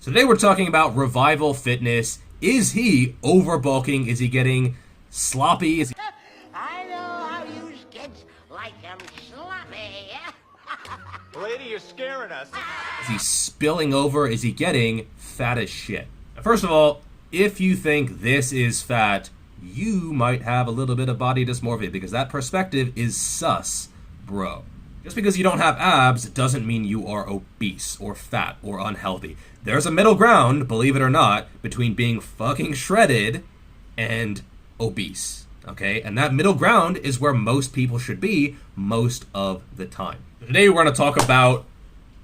Today we're talking about Revival Fitness. Is he overbulking? Is he getting sloppy? I know how you kids like 'em sloppy. Lady, you're scaring us. Is he spilling over? Is he getting fat as shit? Now, first of all, if you think this is fat, you might have a little bit of body dysmorphia, because that perspective is sus, bro. Just because you don't have abs doesn't mean you are obese or fat or unhealthy. There's a middle ground, believe it or not, between being fucking shredded and obese, okay? And that middle ground is where most people should be most of the time. Today we're going to talk about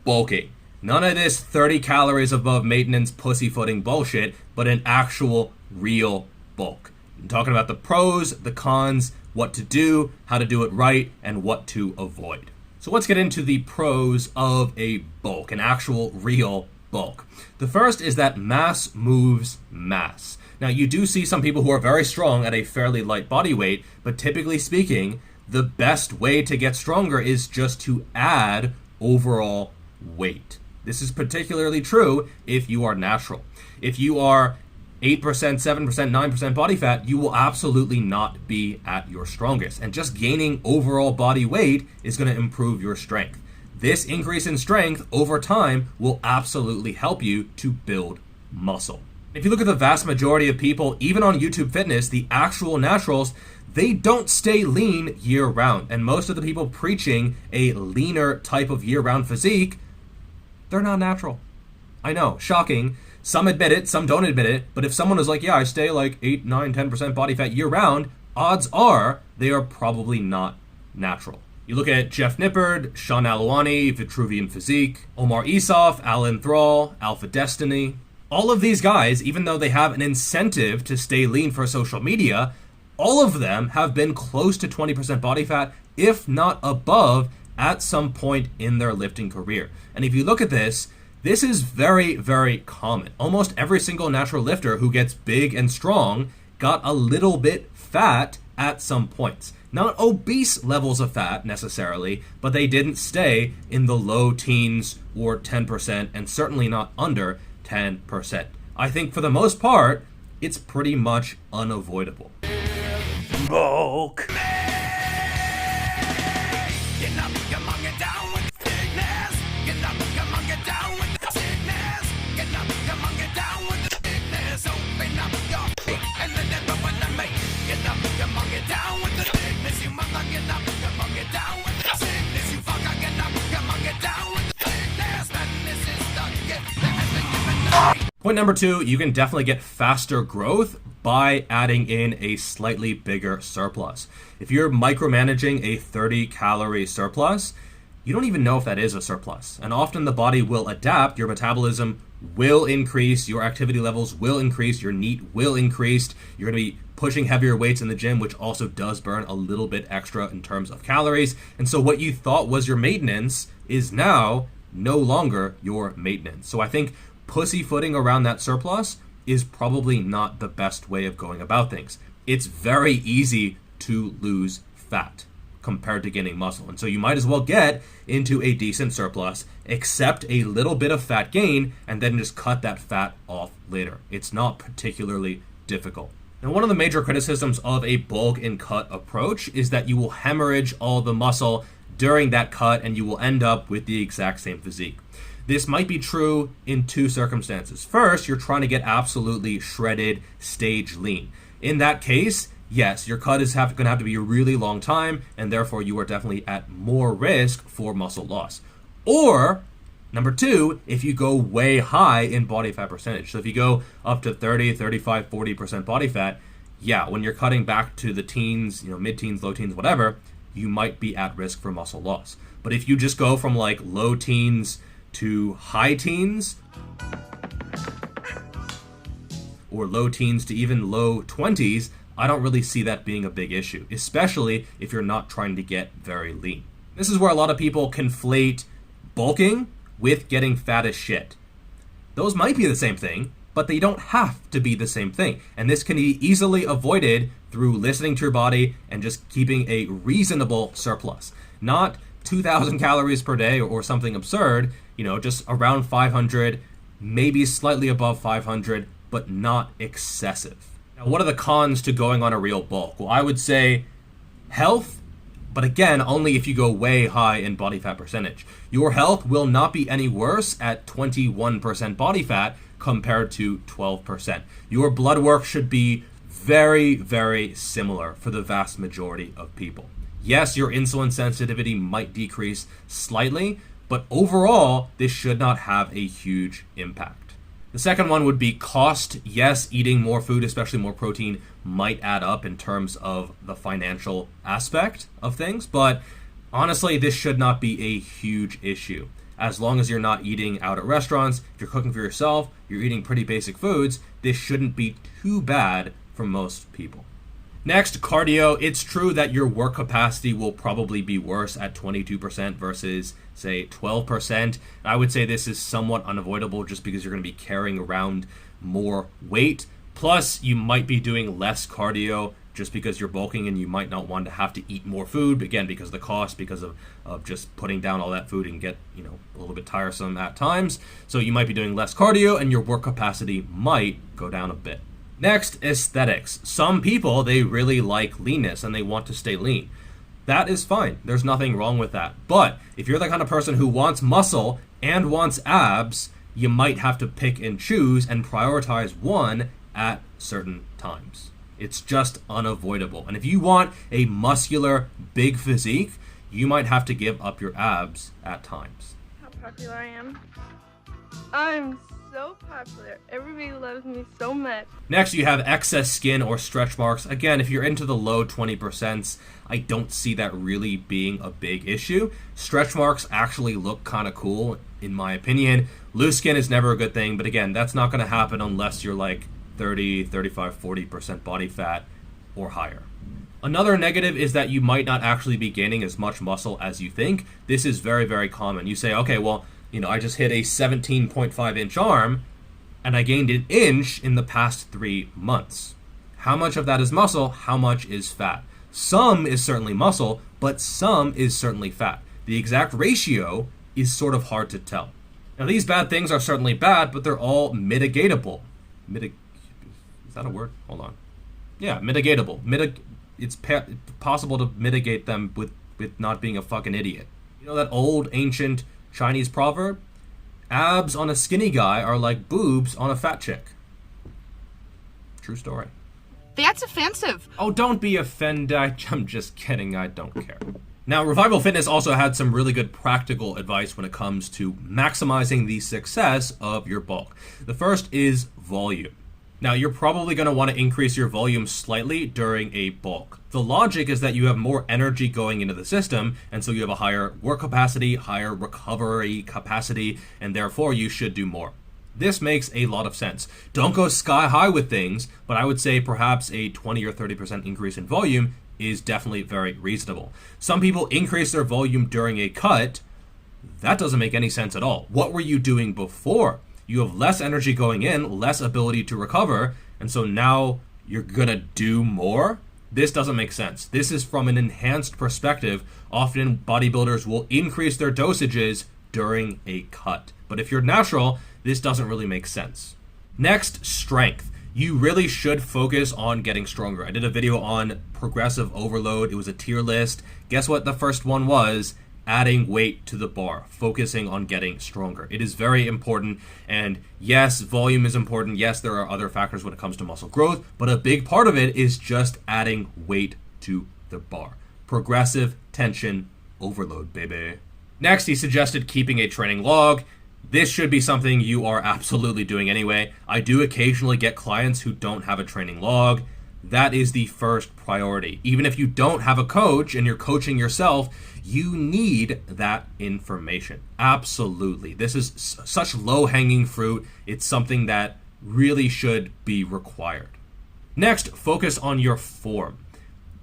bulking. None of this 30 calories above maintenance pussyfooting bullshit, but an actual real bulk. I'm talking about the pros, the cons, what to do, how to do it right, and what to avoid. So let's get into the pros of a bulk, an actual real bulk. The first is that mass moves mass. Now, you do see some people who are very strong at a fairly light body weight, but typically speaking, the best way to get stronger is just to add overall weight. This is particularly true if you are natural. If you are 8%, 7%, 9% body fat, you will absolutely not be at your strongest. And just gaining overall body weight is going to improve your strength. This increase in strength over time will absolutely help you to build muscle. If you look at the vast majority of people, even on YouTube Fitness, the actual naturals, they don't stay lean year round. And most of the people preaching a leaner type of year-round physique, they're not natural. I know, shocking. Some admit it, some don't admit it, but if someone is like, yeah, I stay like 8, 9, 10% body fat year round, odds are they are probably not natural. You look at Geoff Nippard, Sean Alouani, Vitruvian Physique, Omar Isuf, Alan Thrall, Alpha Destiny. All of these guys, even though they have an incentive to stay lean for social media, all of them have been close to 20% body fat, if not above, at some point in their lifting career. And if you look at this, this is very, very common. Almost every single natural lifter who gets big and strong got a little bit fat at some points. Not obese levels of fat necessarily, but they didn't stay in the low teens or 10%, and certainly not under 10%. I think for the most part, it's pretty much unavoidable. Bulk. Point number 2, you can definitely get faster growth by adding in a slightly bigger surplus. If you're micromanaging a 30 calorie surplus, you don't even know if that is a surplus. And often the body will adapt, your metabolism will increase, your activity levels will increase, your NEAT will increase, you're gonna be pushing heavier weights in the gym, which also does burn a little bit extra in terms of calories. And so what you thought was your maintenance is now no longer your maintenance. So I think pussyfooting around that surplus is probably not the best way of going about things. It's very easy to lose fat compared to gaining muscle. And so you might as well get into a decent surplus, accept a little bit of fat gain, and then just cut that fat off later. It's not particularly difficult. Now, one of the major criticisms of a bulk and cut approach is that you will hemorrhage all the muscle during that cut and you will end up with the exact same physique. This might be true in 2 circumstances. First, you're trying to get absolutely shredded, stage lean. In that case, yes, your cut is going to have to be a really long time, and therefore you are definitely at more risk for muscle loss. Or, number 2, if you go way high in body fat percentage. So if you go up to 30, 35, 40% body fat, yeah, when you're cutting back to the teens, mid-teens, low teens, whatever, you might be at risk for muscle loss. But if you just go from like low teens to high teens, or low teens to even low 20s, I don't really see that being a big issue, especially if you're not trying to get very lean. This is where a lot of people conflate bulking with getting fat as shit. Those might be the same thing, but they don't have to be the same thing. And this can be easily avoided through listening to your body and just keeping a reasonable surplus. Not 2,000 calories per day or something absurd, just around 500, maybe slightly above 500, but not excessive. Now, what are the cons to going on a real bulk? Well, I would say health, but again, only if you go way high in body fat percentage. Your health will not be any worse at 21% body fat compared to 12%. Your blood work should be very, very similar for the vast majority of people. Yes, your insulin sensitivity might decrease slightly, but overall, this should not have a huge impact. The second one would be cost. Yes, eating more food, especially more protein, might add up in terms of the financial aspect of things, but honestly, this should not be a huge issue. As long as you're not eating out at restaurants, if you're cooking for yourself, you're eating pretty basic foods, this shouldn't be too bad for most people. Next, cardio. It's true that your work capacity will probably be worse at 22% versus, say, 12%. I would say this is somewhat unavoidable just because you're going to be carrying around more weight. Plus, you might be doing less cardio just because you're bulking and you might not want to have to eat more food, again, because of the cost, because of just putting down all that food and get, a little bit tiresome at times. So you might be doing less cardio and your work capacity might go down a bit. Next, aesthetics. Some people, they really like leanness and they want to stay lean. That is fine. There's nothing wrong with that. But if you're the kind of person who wants muscle and wants abs, you might have to pick and choose and prioritize one at certain times. It's just unavoidable. And if you want a muscular, big physique, you might have to give up your abs at times. How popular I am. I'm so popular. Everybody loves me so much. Next, you have excess skin or stretch marks. Again, if you're into the low 20%, I don't see that really being a big issue. Stretch marks actually look kind of cool, in my opinion. Loose skin is never a good thing, but again, that's not going to happen unless you're like 30, 35, 40% body fat or higher. Another negative is that you might not actually be gaining as much muscle as you think. This is very, very common. You say, okay, well, I just hit a 17.5 inch arm and I gained an inch in the past 3 months. How much of that is muscle? How much is fat? Some is certainly muscle, but some is certainly fat. The exact ratio is sort of hard to tell. Now, these bad things are certainly bad, but they're all mitigatable. Is that a word? Hold on. Yeah, mitigatable. It's possible to mitigate them with not being a fucking idiot. You know that old ancient Chinese proverb? Abs on a skinny guy are like boobs on a fat chick. True story. That's offensive. Oh, don't be offended. I'm just kidding. I don't care. Now, Revival Fitness also had some really good practical advice when it comes to maximizing the success of your bulk. The first is volume. Now, you're probably going to want to increase your volume slightly during a bulk. The logic is that you have more energy going into the system, and so you have a higher work capacity, higher recovery capacity, and therefore you should do more. This makes a lot of sense. Don't go sky high with things, but I would say perhaps a 20 or 30% increase in volume is definitely very reasonable. Some people increase their volume during a cut. That doesn't make any sense at all. What were you doing before? You have less energy going in, less ability to recover, and so now you're gonna do more? This doesn't make sense. This is from an enhanced perspective. Often bodybuilders will increase their dosages during a cut. But if you're natural, this doesn't really make sense. Next, strength. You really should focus on getting stronger. I did a video on progressive overload. It was a tier list. Guess what the first one was? Adding weight to the bar, focusing on getting stronger. It is very important, and yes, volume is important. Yes, there are other factors when it comes to muscle growth, but a big part of it is just adding weight to the bar. Progressive tension overload, baby. Next, he suggested keeping a training log. This should be something you are absolutely doing anyway. I do occasionally get clients who don't have a training log. That is the first priority. Even if you don't have a coach and you're coaching yourself, you need that information. Absolutely. This is such low-hanging fruit. It's something that really should be required. Next, focus on your form.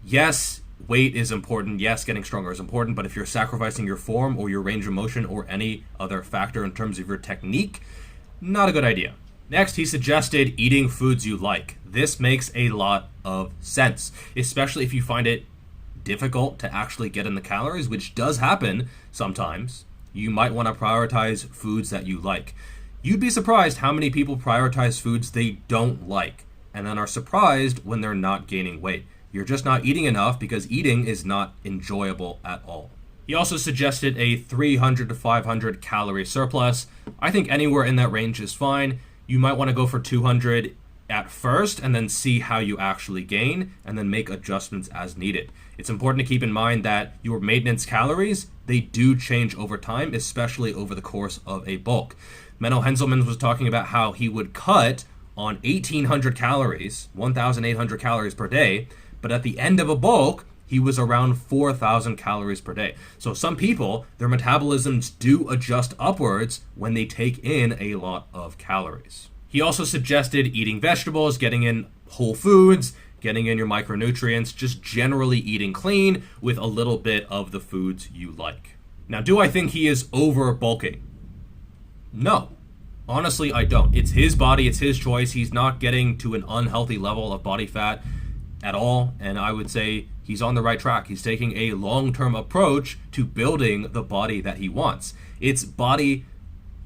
Yes, weight is important. Yes, getting stronger is important. But if you're sacrificing your form or your range of motion or any other factor in terms of your technique, not a good idea. Next, he suggested eating foods you like. This makes a lot of sense, especially if you find it difficult to actually get in the calories, which does happen sometimes. You might want to prioritize foods that you like. You'd be surprised how many people prioritize foods they don't like, and then are surprised when they're not gaining weight. You're just not eating enough because eating is not enjoyable at all. He also suggested a 300 to 500 calorie surplus. I think anywhere in that range is fine. You might want to go for 200 at first and then see how you actually gain and then make adjustments as needed. It's important to keep in mind that your maintenance calories, they do change over time, especially over the course of a bulk. Menno Henselman was talking about how he would cut on 1,800 calories, 1,800 calories per day, but at the end of a bulk, he was around 4,000 calories per day. So some people, their metabolisms do adjust upwards when they take in a lot of calories. He also suggested eating vegetables, getting in whole foods, getting in your micronutrients, just generally eating clean with a little bit of the foods you like. Now, do I think he is over bulking? No. Honestly, I don't. It's his body, it's his choice. He's not getting to an unhealthy level of body fat at all, and I would say he's on the right track. He's taking a long-term approach to building the body that he wants. It's body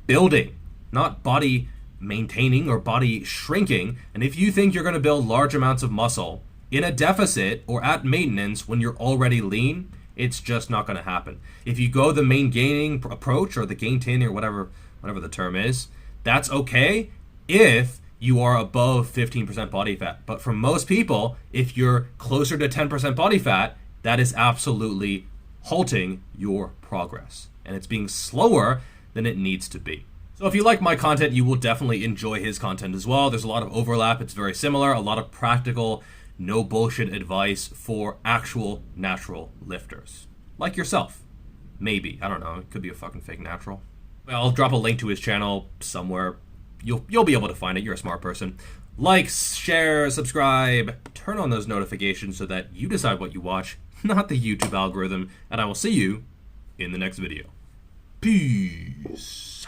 building, not body maintaining or body shrinking. And if you think you're going to build large amounts of muscle in a deficit or at maintenance when you're already lean, it's just not going to happen. If you go the main gaining approach or the gain tin or whatever the term is, that's okay if you are above 15% body fat. But for most people, if you're closer to 10% body fat, that is absolutely halting your progress. And it's being slower than it needs to be. So if you like my content, you will definitely enjoy his content as well. There's a lot of overlap. It's very similar. A lot of practical, no bullshit advice for actual natural lifters. Like yourself. Maybe. I don't know. It could be a fucking fake natural. Well, I'll drop a link to his channel somewhere. You'll be able to find it. You're a smart person. Like, share, subscribe, turn on those notifications so that you decide what you watch, not the YouTube algorithm. And I will see you in the next video. Peace.